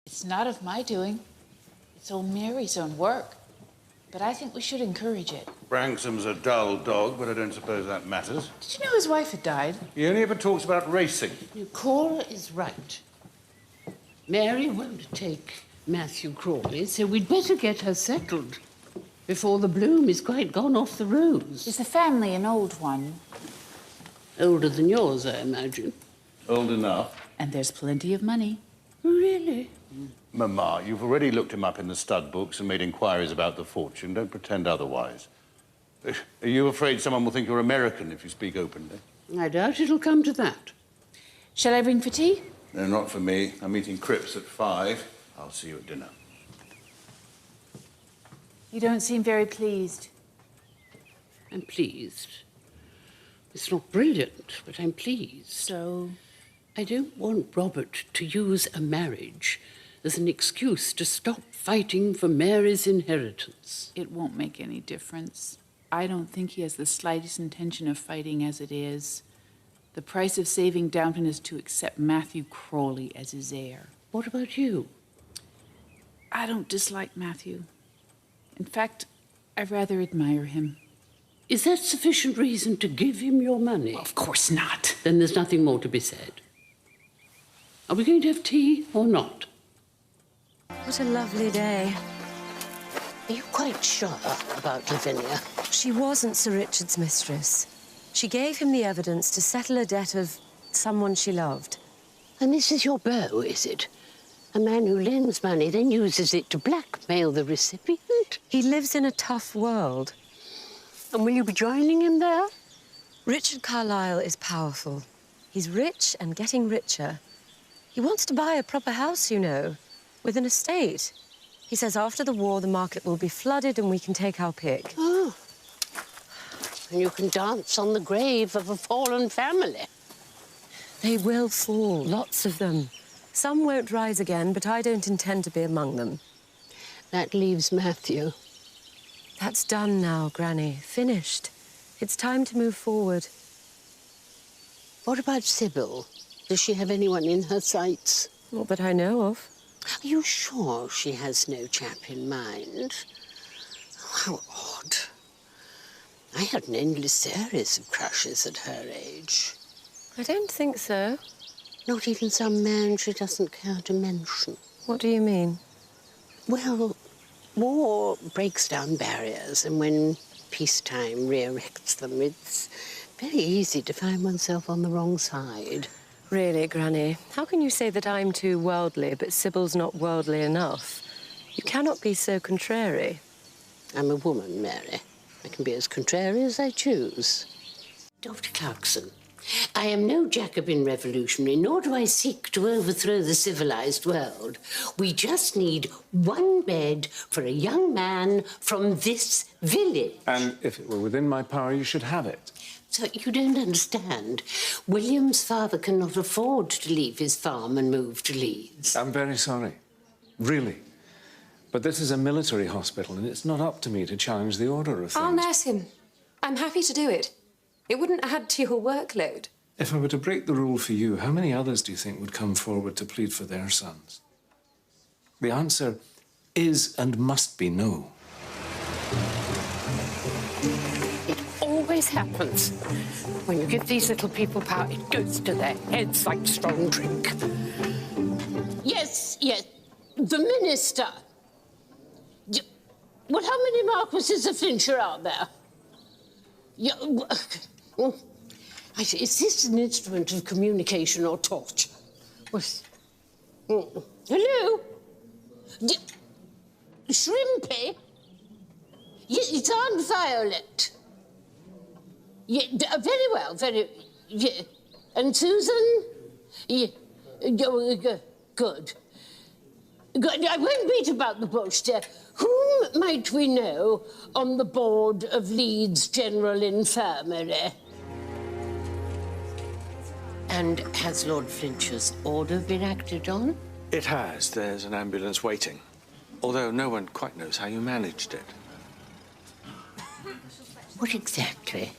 It's not of my doing. It's old Mary's own work. But I think we should encourage it. Brangsom's a dull dog, but I don't suppose that matters. Did you know his wife had died? He only ever talks about racing. Cora is right. Mary won't take Matthew Crawley, so we'd better get her settled before the bloom is quite gone off the rose. Is the family an old one? Older than yours, I imagine. Old enough. And there's plenty of money. Really? Mamma, you've already looked him up in the stud books and made inquiries about the fortune. Don't pretend otherwise. Are you afraid someone will think you're American if you speak openly? I doubt it'll come to that. Shall I ring for tea? No, not for me. I'm eating Cripps at 5. I'll see you at dinner. You don't seem very pleased. I'm pleased. It's not brilliant, but I'm pleased. So? I don't want Robert to use a marriage as an excuse to stop fighting for Mary's inheritance. It won't make any difference. I don't think he has the slightest intention of fighting as it is. The price of saving Downton is to accept Matthew Crawley as his heir. What about you? I don't dislike Matthew. In fact, I rather admire him. Is that sufficient reason to give him your money? Well, of course not. Then there's nothing more to be said. Are we going to have tea or not? What a lovely day. Are you quite sure about Lavinia? She wasn't Sir Richard's mistress. She gave him the evidence to settle a debt of someone she loved. And this is your beau, is it? A man who lends money, then uses it to blackmail the recipient? He lives in a tough world. And will you be joining him there? Richard Carlyle is powerful. He's rich and getting richer. He wants to buy a proper house, you know, with an estate. He says after the war, the market will be flooded and we can take our pick. Oh. And you can dance on the grave of a fallen family. They will fall, lots of them. Some won't rise again, but I don't intend to be among them. That leaves Matthew. That's done now, Granny. Finished. It's time to move forward. What about Sybil? Does she have anyone in her sights? Not that I know of. Are you sure she has no chap in mind? Oh, how odd. I had an endless series of crushes at her age. I don't think so. Not even some man she doesn't care to mention. What do you mean? Well, war breaks down barriers, and when peacetime re-erects them, it's very easy to find oneself on the wrong side. Really, Granny, how can you say that I'm too worldly, but Sybil's not worldly enough? You cannot be so contrary. I'm a woman, Mary. I can be as contrary as I choose. Dr. Clarkson, I am no Jacobin revolutionary, nor do I seek to overthrow the civilized world. We just need one bed for a young man from this village. And if it were within my power, you should have it. So you don't understand. William's father cannot afford to leave his farm and move to Leeds. I'm very sorry. Really. But this is a military hospital, and it's not up to me to challenge the order of things. I'll nurse him. I'm happy to do it. It wouldn't add to your workload. If I were to break the rule for you, how many others do you think would come forward to plead for their sons? The answer is and must be no. It always happens. When you give these little people power, it goes to their heads like strong drink. Yes, the minister. Well, how many Marquises of Flintshire are there? Is this an instrument of communication or torture? Hello? Shrimpy? It's Aunt Violet. Very well, yeah. And Susan? Good. I won't beat about the bush, dear. Whom might we know on the board of Leeds General Infirmary? And has Lord Flintshire's order been acted on? It has. There's an ambulance waiting. Although no one quite knows how you managed it. What exactly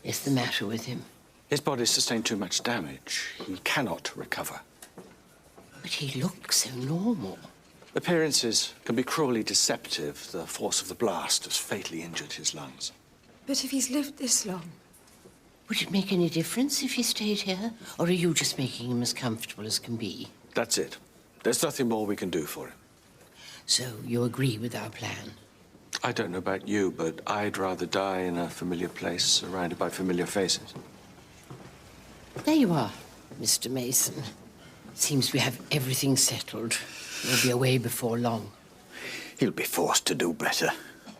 is the matter with him? His body sustained too much damage. He cannot recover. But he looks so normal. Appearances can be cruelly deceptive. The force of the blast has fatally injured his lungs. But if he's lived this long... Would it make any difference if he stayed here? Or are you just making him as comfortable as can be? That's it. There's nothing more we can do for him. So you agree with our plan? I don't know about you, but I'd rather die in a familiar place, surrounded by familiar faces. There you are, Mr. Mason. Seems we have everything settled. We'll be away before long. He'll be forced to do better.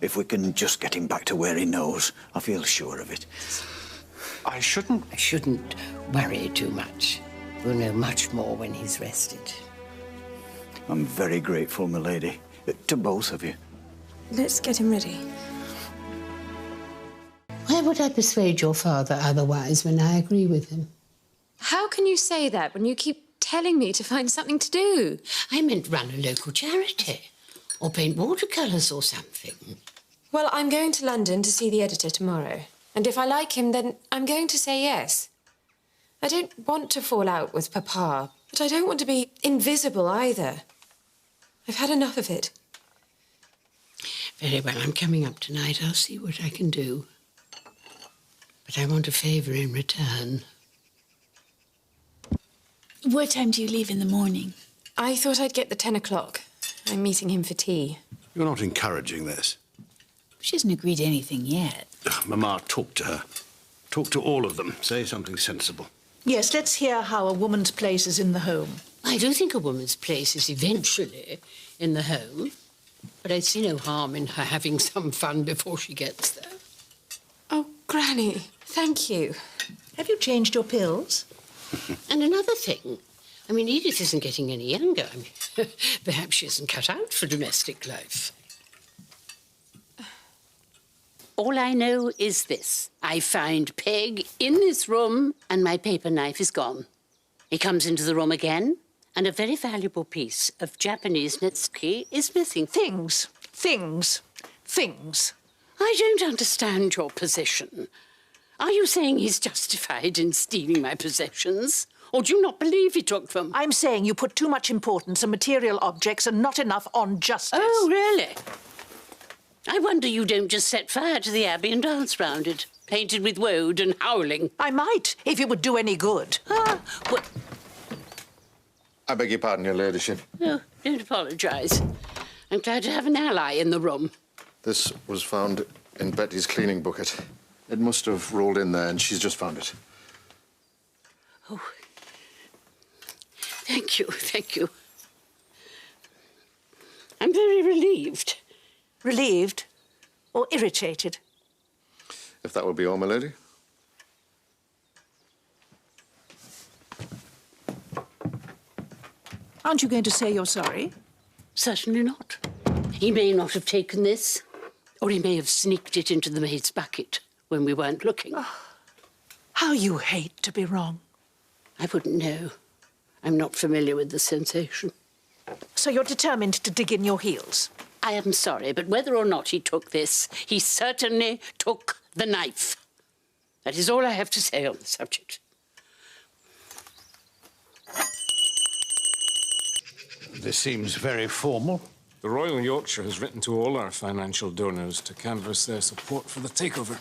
If we can just get him back to where he knows, I feel sure of it. I shouldn't worry too much. We'll know much more when he's rested. I'm very grateful, my lady, to both of you. Let's get him ready. Why would I persuade your father otherwise when I agree with him? How can you say that when you keep telling me to find something to do? I meant run a local charity. Or paint watercolours or something. Well, I'm going to London to see the editor tomorrow. And if I like him, then I'm going to say yes. I don't want to fall out with Papa, but I don't want to be invisible either. I've had enough of it. Very well, I'm coming up tonight. I'll see what I can do. But I want a favour in return. What time do you leave in the morning? I thought I'd get the 10 o'clock. I'm meeting him for tea. You're not encouraging this. She hasn't agreed to anything yet. Mamma, talk to her. Talk to all of them. Say something sensible. Yes, let's hear how a woman's place is in the home. I do think a woman's place is eventually in the home. But I see no harm in her having some fun before she gets there. Oh, Granny, thank you. Have you changed your pills? And another thing, I mean, Edith isn't getting any younger. I mean, perhaps she isn't cut out for domestic life. All I know is this. I find Peg in this room and my paper knife is gone. He comes into the room again and a very valuable piece of Japanese netsuke is missing. Things. I don't understand your position. Are you saying he's justified in stealing my possessions? Or do you not believe he took them? I'm saying you put too much importance on material objects and not enough on justice. Oh, really? I wonder you don't just set fire to the Abbey and dance round it, painted with woad and howling. I might, if it would do any good. What? I beg your pardon, your ladyship. Oh, don't apologise. I'm glad to have an ally in the room. This was found in Betty's cleaning bucket. It must have rolled in there and she's just found it. Oh. Thank you. I'm very relieved. Relieved or irritated? If that would be all, my lady. Aren't you going to say you're sorry? Certainly not. He may not have taken this, or he may have sneaked it into the maid's bucket when we weren't looking. Oh, how you hate to be wrong. I wouldn't know. I'm not familiar with the sensation. So you're determined to dig in your heels? I am sorry, but whether or not he took this, he certainly took the knife. That is all I have to say on the subject. This seems very formal. The Royal Yorkshire has written to all our financial donors to canvass their support for the takeover.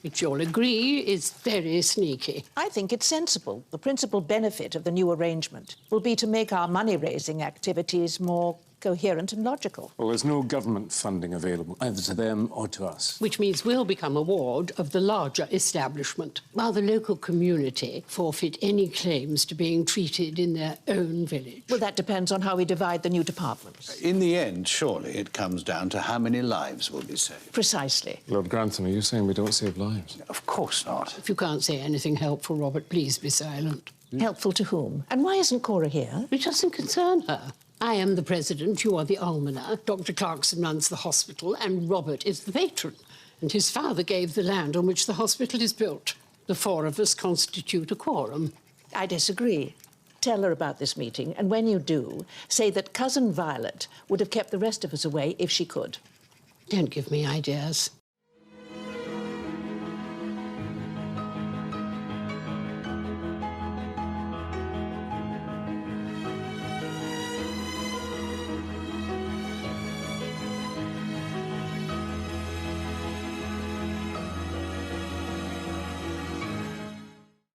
Which you'll agree is very sneaky. I think it's sensible. The principal benefit of the new arrangement will be to make our money-raising activities more coherent and logical. Well, there's no government funding available, either to them or to us. Which means we'll become a ward of the larger establishment, while the local community forfeit any claims to being treated in their own village. Well, that depends on how we divide the new departments. In the end, surely, it comes down to how many lives will be saved. Precisely. Lord Grantham, are you saying we don't save lives? Of course not. If you can't say anything helpful, Robert, please be silent. Helpful to whom? And why isn't Cora here? It doesn't concern her. I am the president, you are the almoner, Dr. Clarkson runs the hospital, and Robert is the patron. And his father gave the land on which the hospital is built. The four of us constitute a quorum. I disagree. Tell her about this meeting, and when you do, say that Cousin Violet would have kept the rest of us away if she could. Don't give me ideas.